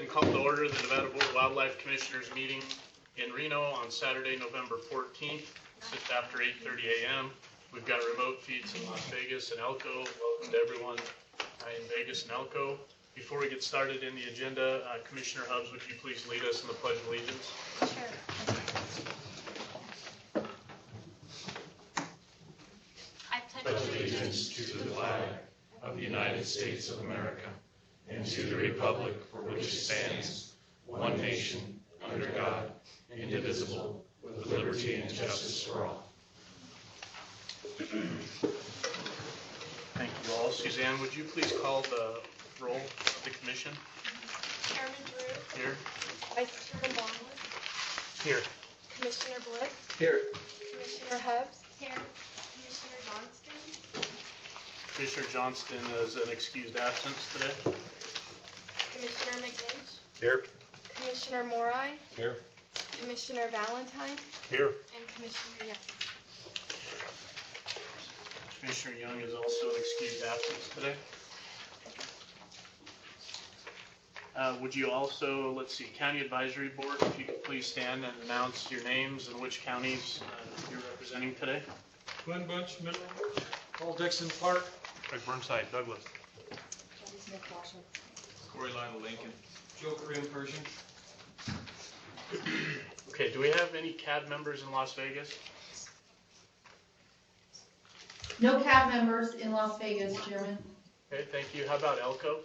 and call to order the Nevada Board of Wildlife Commissioners meeting in Reno on Saturday, November 14th, just after 8:30 a.m. We've got remote feeds in Las Vegas and Elko. Welcome to everyone in Vegas and Elko. Before we get started in the agenda, Commissioner Hubbs, would you please lead us in the Pledge of Allegiance? Sure. I pledge allegiance to the flag of the United States of America and to the republic for which it stands, one nation, under God, indivisible, with liberty and justice for all. Thank you all. Suzanne, would you please call the roll of the commission? Chairman Drew. Here. Vice Chairman Boneless. Here. Commissioner Bliss. Here. Commissioner Hubbs. here. Commissioner Johnston. Commissioner Johnston is an excused absence today. Commissioner McGinch. Here. Commissioner Morai. Here. Commissioner Valentine. Here. And Commissioner Young. Commissioner Young is also an excused absence today. Would you also, County Advisory Board, if you could please stand and announce your names and which counties you're representing today. Glenn Bunch, Mineral. Paul Dixon, Park. Craig Burnside, Douglas. Corey Lionel, Lincoln. Joe Korean, Persian. Okay, do we have any CAB members in Las Vegas? No CAB members in Las Vegas, Chairman. Okay, thank you. How about Elko?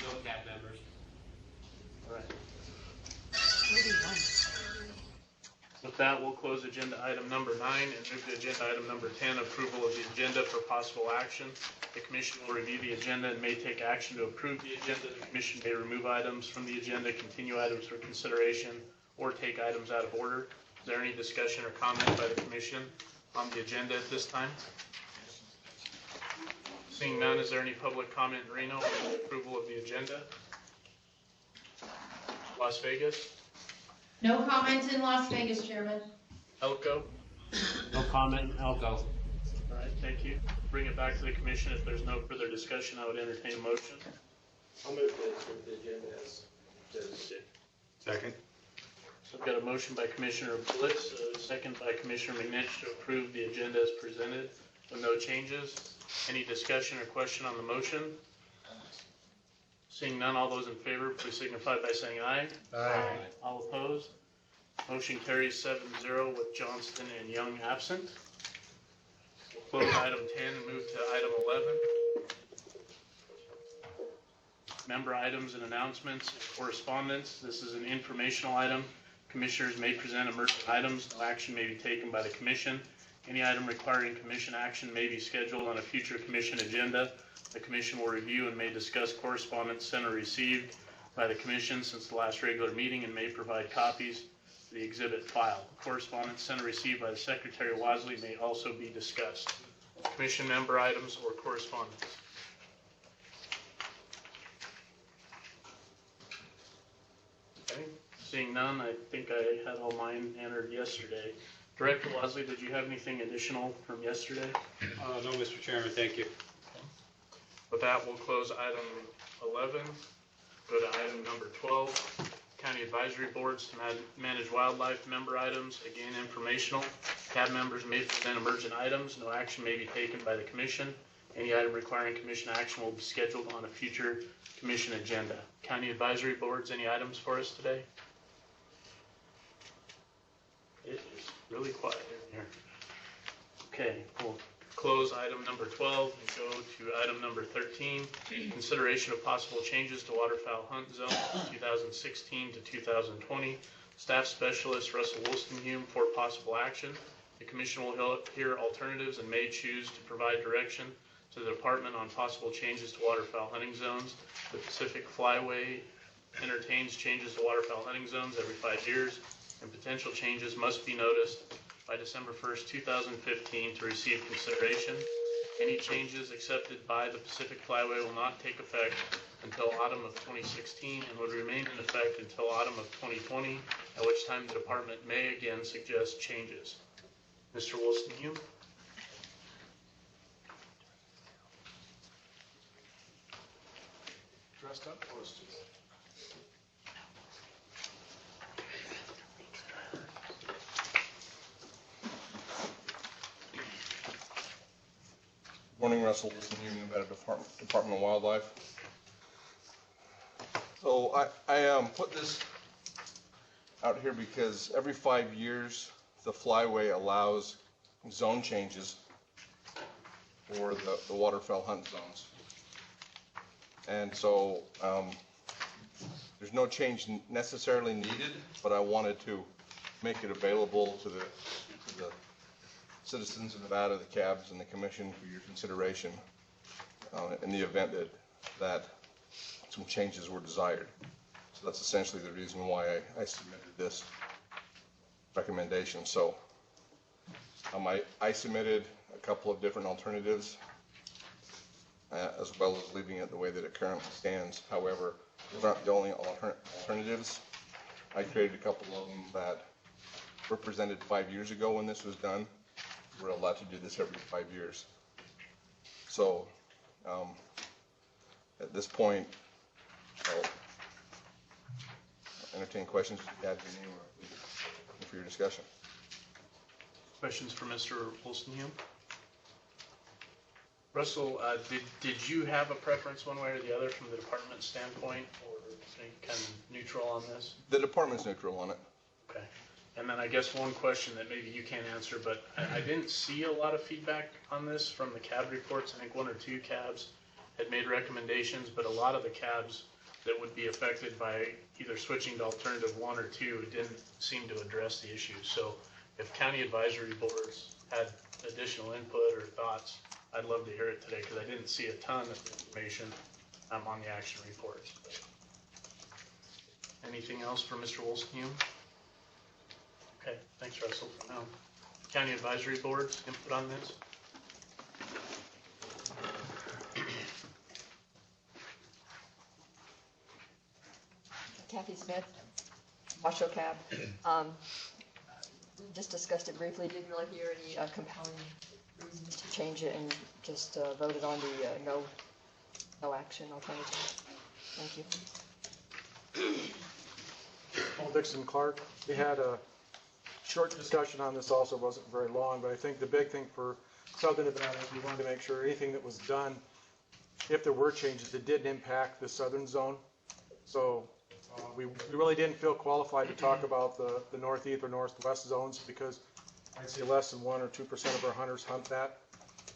No CAB members. All right. With that, we'll close agenda item number 9 and move to agenda item number 10, approval of the agenda for possible action. The commission will review the agenda and may take action to approve the agenda. The commission may remove items from the agenda, continue items for consideration, or take items out of order. Is there any discussion or comment by the commission on the agenda at this time? Seeing none, is there any public comment in Reno on the approval of the agenda? Las Vegas? No comment in Las Vegas, Chairman. Elko? No comment, Elko. All right, thank you. Bring it back to the commission. If there's no further discussion, I would entertain a motion. I'll move to approve the agenda as presented. Second. So I've got a motion by Commissioner Bliss, a second by Commissioner McNitch to approve the agenda as presented with no changes. Any discussion or question on the motion? Seeing none, all those in favor, please signify by saying aye. Aye. All opposed? Motion carries 7-0 with Johnston and Young absent. We'll close item 10 and move to item 11. Member items and announcements, correspondence. This is an informational item. Commissioners may present emergent items. No action may be taken by the commission. Any item requiring commission action may be scheduled on a future commission agenda. The commission will review and may discuss correspondence sent or received by the commission since the last regular meeting and may provide copies to the exhibit file. Correspondence sent or received by the Secretary Wadsley may also be discussed. Commission member items or correspondence. Okay. Seeing none, I think I had all mine entered yesterday. Director Wadsley, did you have anything additional from yesterday? No, Mr. Chairman, thank you. With that, we'll close item 11, go to item number 12, County Advisory Boards to manage wildlife member items, again informational. CAB members may present emergent items, no action may be taken by the commission. Any item requiring commission action will be scheduled on a future commission agenda. County Advisory Boards, any items for us today? It is really quiet in here. Okay, we'll close item number 12 and go to item number 13, consideration of possible changes to waterfowl hunt zone 2016 to 2020. Staff Specialist Russell Wolstenhume for possible action. The commission will hear alternatives and may choose to provide direction to the department on possible changes to waterfowl hunting zones. The Pacific Flyway entertains changes to waterfowl hunting zones every 5 years, and potential changes must be noticed by December 1st, 2015 to receive consideration. Any changes accepted by the Pacific Flyway will not take effect until autumn of 2016 and would remain in effect until autumn of 2020, at which time the department may again suggest changes. Mr. Wolstenhume? Dressed up posters. Morning, Russell Wilson, Nevada Department of Wildlife. So I put this out here because every 5 years the flyway allows zone changes for the waterfowl hunt zones. And so there's no change necessarily needed, but I wanted to make it available to the citizens of Nevada, the cabs, and the commission for your consideration in the event that some changes were desired. So that's essentially the reason why I submitted this recommendation. So I submitted a couple of different alternatives as well as leaving it the way that it currently stands. However, those aren't the only alternatives. I created a couple of them that were presented 5 years ago when this was done. We're allowed to do this every 5 years. So at this point, I'll entertain questions if you have any or for your discussion. Questions for Mr. Wolstenhome? Russell, did you have a preference one way or the other from the department's standpoint, or any kind of neutral on this? The department's neutral on it. Okay. And then I guess one question that maybe you can't answer, but I didn't see a lot of feedback on this from the cab reports. I think 1 or 2 cabs had made recommendations, but a lot of the cabs that would be affected by either switching to alternative 1 or 2 didn't seem to address the issue. So if county advisory boards had additional input or thoughts, I'd love to hear it today, because I didn't see a ton of information on the action reports. Anything else for Mr. Wolstenhome? Okay, thanks, Russell, for now. County advisory boards, input on this? Kathy Smith, Washoe Cab. We just discussed it briefly. Didn't really hear any compelling reasons to change it, and just voted on the no action alternative. Thank you. Paul Dixon Clark. We had a short discussion on this also, wasn't very long, but I think the big thing for Southern Nevada is we wanted to make sure anything that was done, if there were changes, it didn't impact the southern zone. So we really didn't feel qualified to talk about the northeast or northwest zones, because I'd say less than 1 or 2% of our hunters hunt that.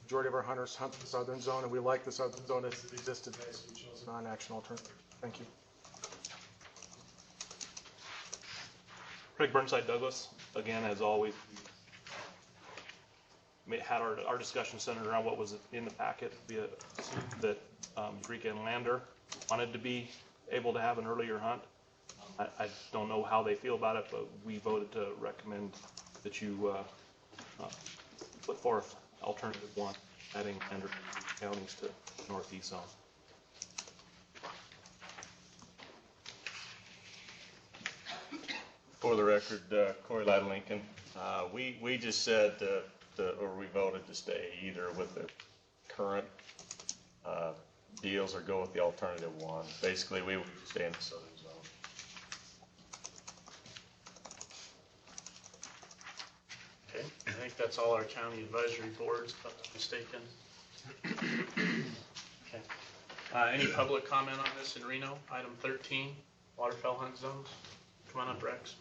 Majority of our hunters hunt the southern zone, and we like the southern zone as it existed today, so we chose a non-action alternative. Thank you. Craig Burnside Douglas, again, as always, we had our discussion centered around what was in the packet, that Eureka and Lander wanted to be able to have an earlier hunt. I don't know how they feel about it, but we voted to recommend that you put forth alternative 1, adding Lander counties to northeast zone. For the record, Corey Ladd Lincoln, we just said or we voted to stay either with the current deals or go with the alternative 1. Basically, we would stay in the southern zone. Okay, I think that's all our county advisory boards, if I'm not mistaken. Okay. Any public comment on this in Reno? Item 13, waterfowl hunt zones. Come on up, Rex.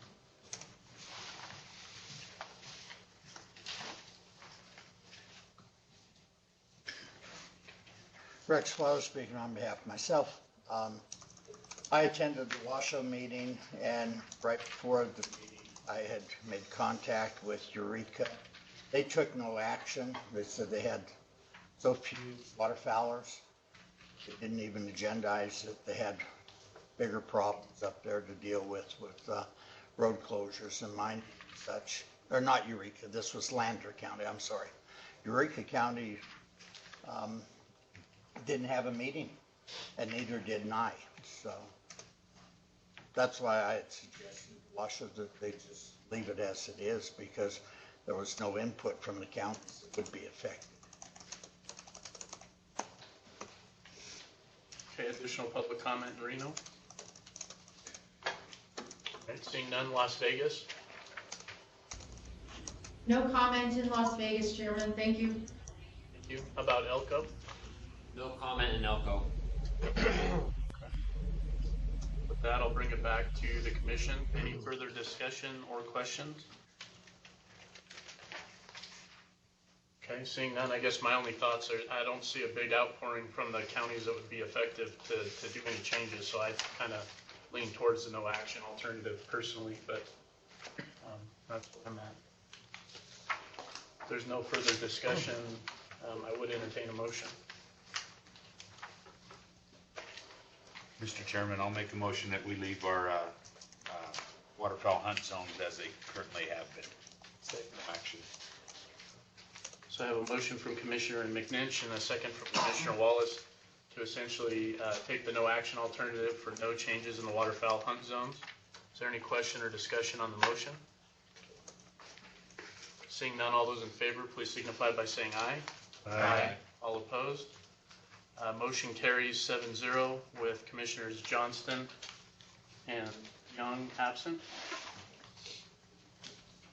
Rex Flowers speaking on behalf of myself. I attended the Washoe meeting, and right before the meeting, I had made contact with Eureka. They took no action. They said they had so few waterfowlers. They didn't even agendize it. They had bigger problems up there to deal with road closures and mining and such. Or not Eureka, this was Lander County, I'm sorry. Eureka County didn't have a meeting, and neither did I. So that's why I had suggested Washoe that they just leave it as it is, because there was no input from the counties that would be affected. Okay, additional public comment in Reno? Okay, seeing none, Las Vegas. No comment in Las Vegas, Chairman. Thank you. you. How about Elko? No comment in Elko. With that, I'll bring it back to the commission. Any further discussion or questions? Okay, seeing none, I guess my only thoughts are, I don't see a big outpouring from the counties that would be effective to do any changes, so I kind of lean towards the no action alternative personally, but that's where I'm at. If there's no further discussion, I would entertain a motion. Mr. Chairman, I'll make a motion that we leave our waterfowl hunt zones as they currently have been. No action. So I have a motion from Commissioner McNinch and a second from Commissioner Wallace to essentially take the no action alternative for no changes in the waterfowl hunt zones. Is there any question or discussion on the motion? Seeing none, all those in favor, please signify by saying aye. Aye. All opposed? Motion carries 7-0 with Commissioners Johnston and Young absent.